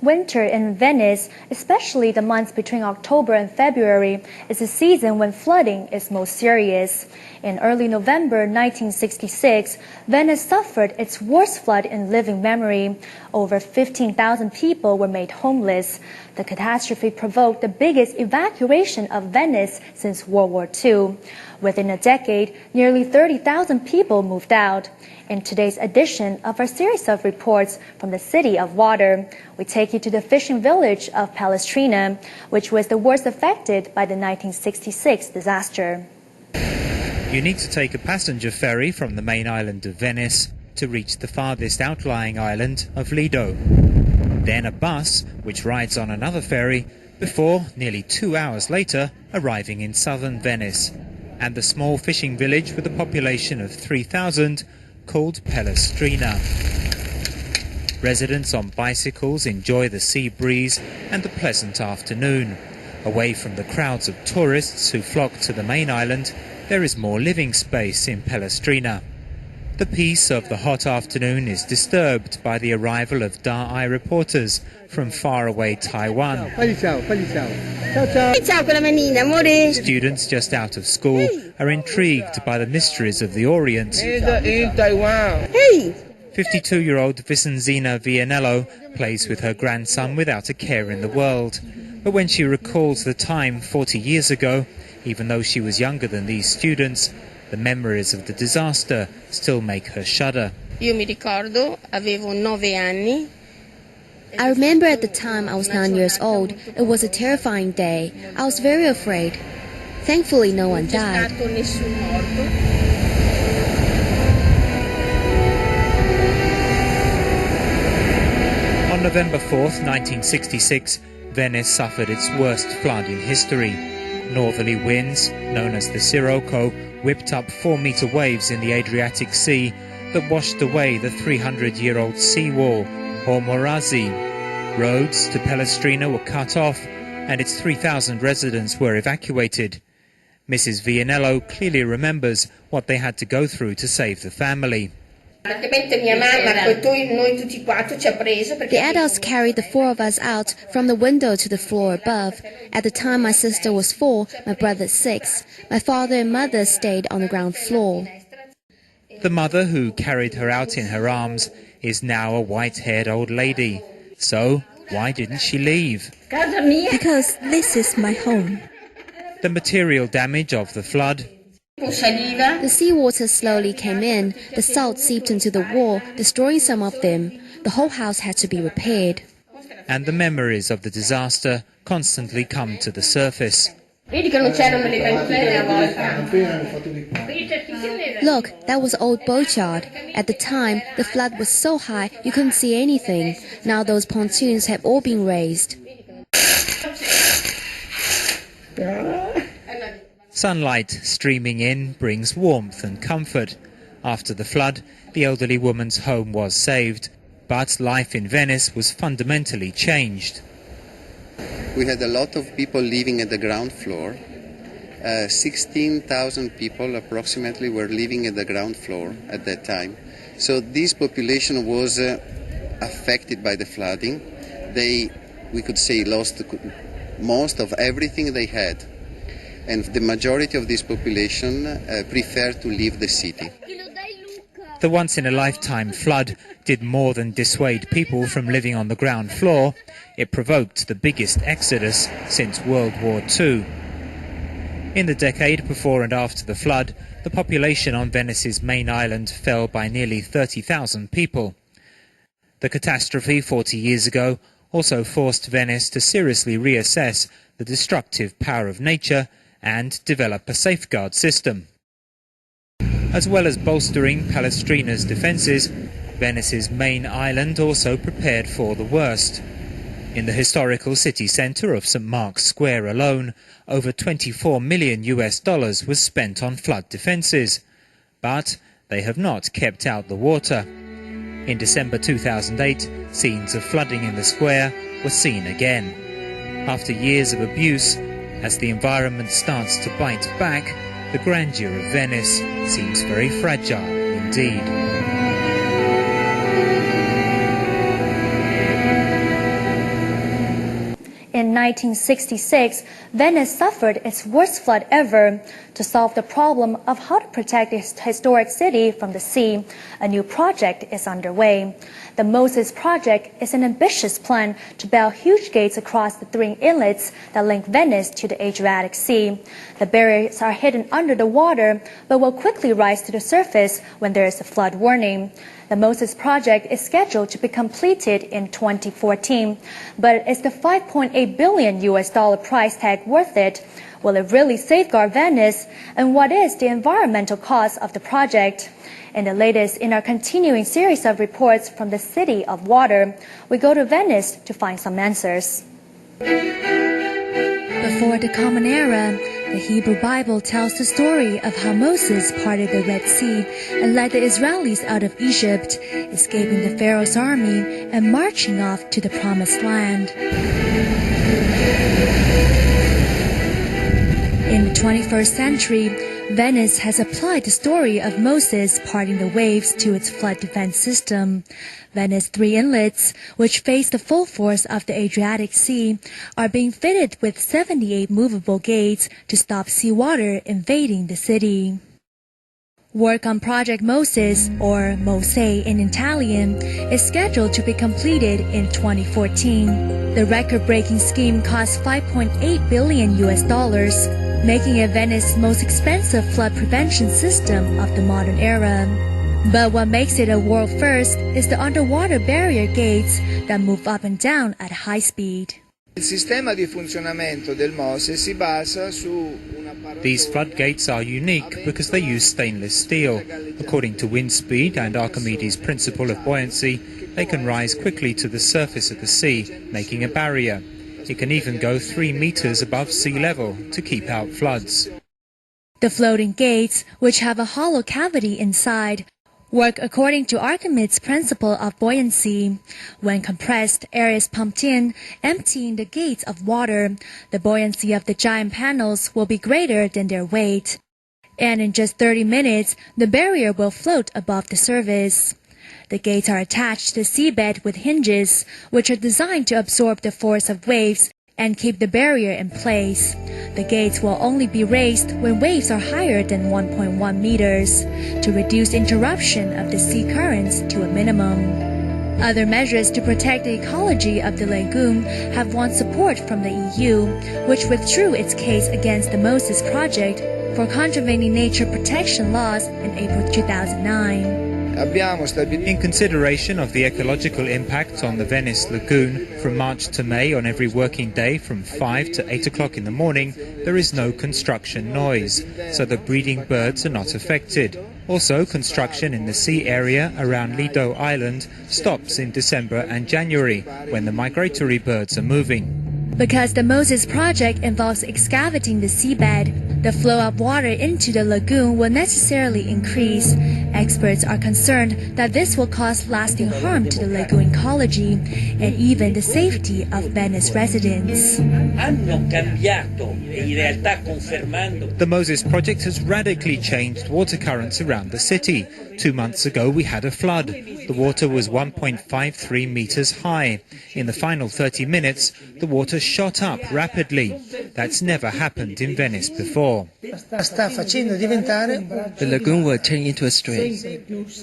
Winter in Venice, especially the months between October and February, is the season when flooding is most serious. In early November 1966, Venice suffered its worst flood in living memory. Over 15,000 people were made homeless. The catastrophe provoked the biggest evacuation of Venice since World War II. Within a decade, nearly 30,000 people moved out. In today's edition of our series of reports from the City of Water, we take you to the fishing village of Pellestrina, which was the worst affected by the 1966 disaster. You need to take a passenger ferry from the main island of Venice to reach the farthest outlying island of Lido. Then a bus, which rides on another ferry, before, nearly 2 hours later, arriving in southern Venice, and the small fishing village with a population of 3,000 called Pellestrina. Residents on bicycles enjoy the sea breeze and the pleasant afternoon. Away from the crowds of tourists who flock to the main island, there is more living space in Pellestrina. The peace of the hot afternoon is disturbed by the arrival of Eye reporters from faraway Taiwan. Students just out of school are intrigued by the mysteries of the Orient. 52-year-old Vicenzina Vianello plays with her grandson without a care in the world. But when she recalls the time 40 years ago, even though she was younger than these students, the memories of the disaster still make her shudder. I remember at the time I was 9 years old. It was a terrifying day. I was very afraid. Thankfully, no one died. On November 4th, 1966, Venice suffered its worst flood in history. Northerly winds, known as the Sirocco, whipped up 4-meter waves in the Adriatic Sea that washed away the 300-year-old seawall, or Morazzi. Roads to Pellestrina were cut off, and its 3,000 residents were evacuated. Mrs. Vianello clearly remembers what they had to go through to save the family. The adults carried the 4 of us out from the window to the floor above. At the time, my sister was 4, my brother 6. My father and mother stayed on the ground floor. The mother who carried her out in her arms is now a white-haired old lady. So, why didn't she leave? Because this is my home. The material damage of the flood. The seawater slowly came in. The salt seeped into the wall, destroying some of them. The whole house had to be repaired. And the memories of the disaster constantly come to the surface. Look, that was old boatyard. At the time, the flood was so high you couldn't see anything. Now those pontoons have all been raised. Sunlight streaming in brings warmth and comfort. After the flood, the elderly woman's home was saved, but life in Venice was fundamentally changed. We had a lot of people living at the ground floor. 16,000 people approximately were living at the ground floor at that time. So this population was affected by the flooding. We could say, lost most of everything they had. And the majority of this population preferred to leave the city. The once-in-a-lifetime flood did more than dissuade people from living on the ground floor. It provoked the biggest exodus since World War II. In the decade before and after the flood, the population on Venice's main island fell by nearly 30,000 people. The catastrophe 40 years ago also forced Venice to seriously reassess the destructive power of nature and develop a safeguard system. As well as bolstering Pellestrina's defences, Venice's main island also prepared for the worst. In the historical city centre of St. Mark's Square alone, over $24 million was spent on flood defences. But they have not kept out the water. In December 2008, scenes of flooding in the square were seen again. After years of abuse, as the environment starts to bite back, the grandeur of Venice seems very fragile indeed. In 1966, Venice suffered its worst flood ever. To solve the problem of how to protect its historic city from the sea, a new project is underway. The Moses Project is an ambitious plan to build huge gates across the 3 inlets that link Venice to the Adriatic Sea. The barriers are hidden under the water, but will quickly rise to the surface when there is a flood warning. The Moses Project is scheduled to be completed in 2014, but is the $5.8 billion price tag worth it? Will it really safeguard Venice? And what is the environmental cost of the project? In the latest in our continuing series of reports from the City of Water, we go to Venice to find some answers. Before the Common Era, the Hebrew Bible tells the story of how Moses parted the Red Sea and led the Israelis out of Egypt, escaping the Pharaoh's army and marching off to the Promised Land. In the 21st century, Venice has applied the story of Moses parting the waves to its flood defense system. Venice's 3 inlets, which face the full force of the Adriatic Sea, are being fitted with 78 movable gates to stop seawater invading the city. Work on Project Moses, or Mose in Italian, is scheduled to be completed in 2014. The record-breaking scheme cost $5.8 billion, making it Venice's most expensive flood prevention system of the modern era. But what makes it a world first is the underwater barrier gates that move up and down at high speed. These floodgates are unique because they use stainless steel. According to wind speed and Archimedes' principle of buoyancy, they can rise quickly to the surface of the sea, making a barrier. It can even go 3 meters above sea level to keep out floods. The floating gates, which have a hollow cavity inside, work according to Archimedes' principle of buoyancy. When compressed, air is pumped in, emptying the gates of water. The buoyancy of the giant panels will be greater than their weight. And in just 30 minutes, the barrier will float above the surface. The gates are attached to the seabed with hinges, which are designed to absorb the force of waves and keep the barrier in place. The gates will only be raised when waves are higher than 1.1 meters to reduce interruption of the sea currents to a minimum. Other measures to protect the ecology of the lagoon have won support from the EU, which withdrew its case against the Moses Project for contravening nature protection laws in April 2009. In consideration of the ecological impact on the Venice lagoon, from March to May on every working day from 5 to 8 o'clock in the morning, there is no construction noise, so the breeding birds are not affected. Also, construction in the sea area around Lido Island stops in December and January, when the migratory birds are moving. Because the Moses Project involves excavating the seabed, the flow of water into the lagoon will necessarily increase. Experts are concerned that this will cause lasting harm to the lagoon ecology and even the safety of Venice residents. The Moses Project has radically changed water currents around the city. 2 months ago we had a flood. The water was 1.53 meters high. In the final 30 minutes, the water shot up rapidly. That's never happened in Venice before. The lagoon will turn into a stream.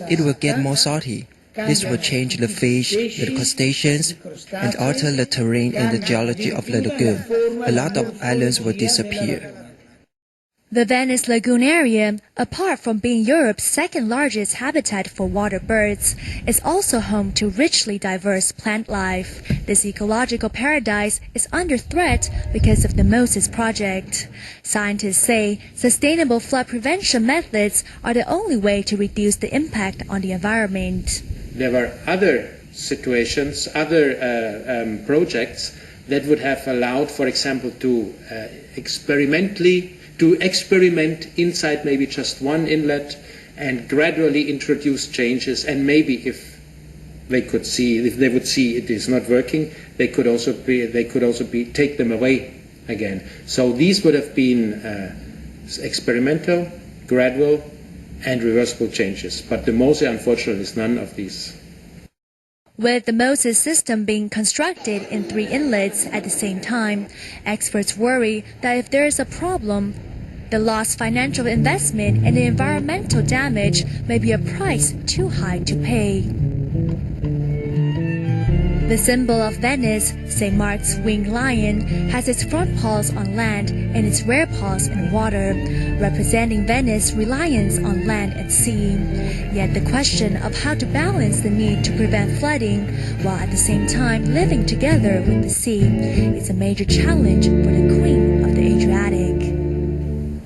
It will get more salty. This will change the fish, the crustaceans, and alter the terrain and the geology of the lagoon. A lot of islands will disappear. The Venice Lagoon area, apart from being Europe's second largest habitat for water birds, is also home to richly diverse plant life. This ecological paradise is under threat because of the Moses Project. Scientists say sustainable flood prevention methods are the only way to reduce the impact on the environment. There were other situations, other projects that would have allowed, for example, to experiment inside maybe just one inlet and gradually introduce changes, and maybe if they would see it is not working, they could also take them away again. So these would have been experimental, gradual and reversible changes, but the Mose unfortunately is none of these. With the Moses system being constructed in 3 inlets at the same time, experts worry that if there is a problem, the lost financial investment and the environmental damage may be a price too high to pay. The symbol of Venice, St. Mark's winged lion, has its front paws on land and its rear paws in water, representing Venice's reliance on land and sea. Yet the question of how to balance the need to prevent flooding while at the same time living together with the sea is a major challenge for the Queen of the Adriatic.